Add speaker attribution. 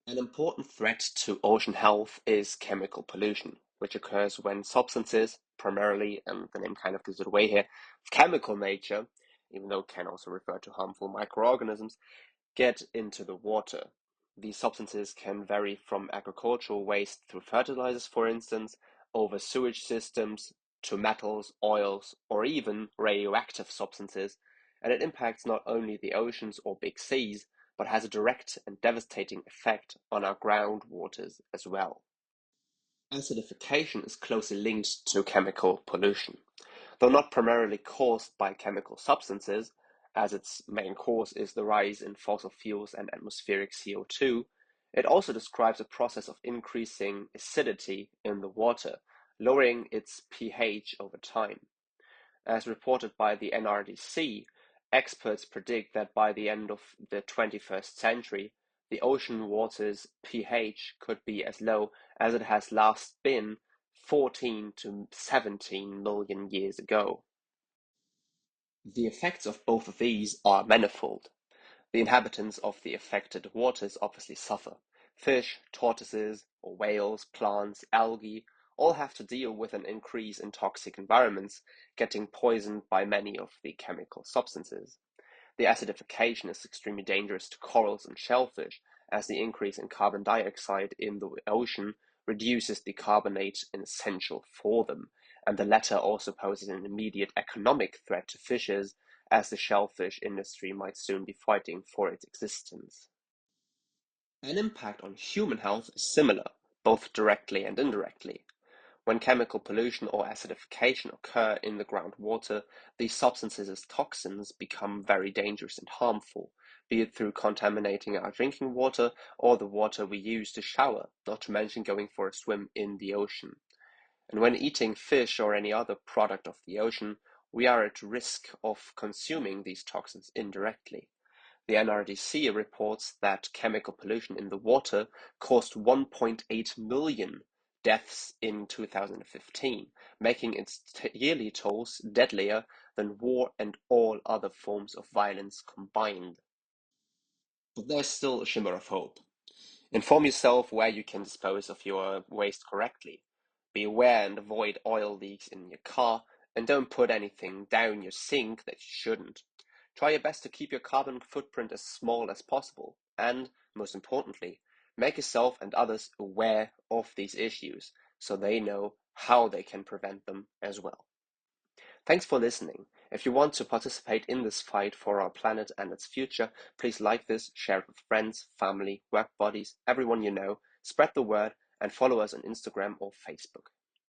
Speaker 1: An important threat to ocean health is chemical pollution, which occurs when substances, primarily, and the name kind of gives it away here, of chemical nature, even though it can also refer to harmful microorganisms, get into the water. These substances can vary from agricultural waste through fertilizers, for instance, over sewage systems, to metals, oils, or even radioactive substances, and it impacts not only the oceans or big seas, but has a direct and devastating effect on our groundwaters as well. Acidification is closely linked to chemical pollution. Though not primarily caused by chemical substances, as its main cause is the rise in fossil fuels and atmospheric CO2, it also describes a process of increasing acidity in the water, lowering its pH over time. As reported by the NRDC, experts predict that by the end of the 21st century, the ocean water's pH could be as low as it has last been 14 to 17 million years ago. The effects of both of these are manifold. The inhabitants of the affected waters obviously suffer. Fish, tortoises, or whales, plants, algae all have to deal with an increase in toxic environments, getting poisoned by many of the chemical substances. The acidification is extremely dangerous to corals and shellfish, as the increase in carbon dioxide in the ocean reduces the carbonate essential for them, and the latter also poses an immediate economic threat to fishes, as the shellfish industry might soon be fighting for its existence. An impact on human health is similar, both directly and indirectly. When chemical pollution or acidification occur in the groundwater, these substances as toxins become very dangerous and harmful, be it through contaminating our drinking water or the water we use to shower, not to mention going for a swim in the ocean. And when eating fish or any other product of the ocean, we are at risk of consuming these toxins indirectly. The NRDC reports that chemical pollution in the water caused 1.8 million deaths in 2015, making its yearly tolls deadlier than war and all other forms of violence combined. But there's still a shimmer of hope. Inform yourself where you can dispose of your waste correctly. Be aware and avoid oil leaks in your car, and don't put anything down your sink that you shouldn't. Try your best to keep your carbon footprint as small as possible, and, most importantly, make yourself and others aware of these issues so they know how they can prevent them as well. Thanks for listening. If you want to participate in this fight for our planet and its future, please like this, share it with friends, family, work buddies, everyone you know, spread the word, and follow us on Instagram or Facebook.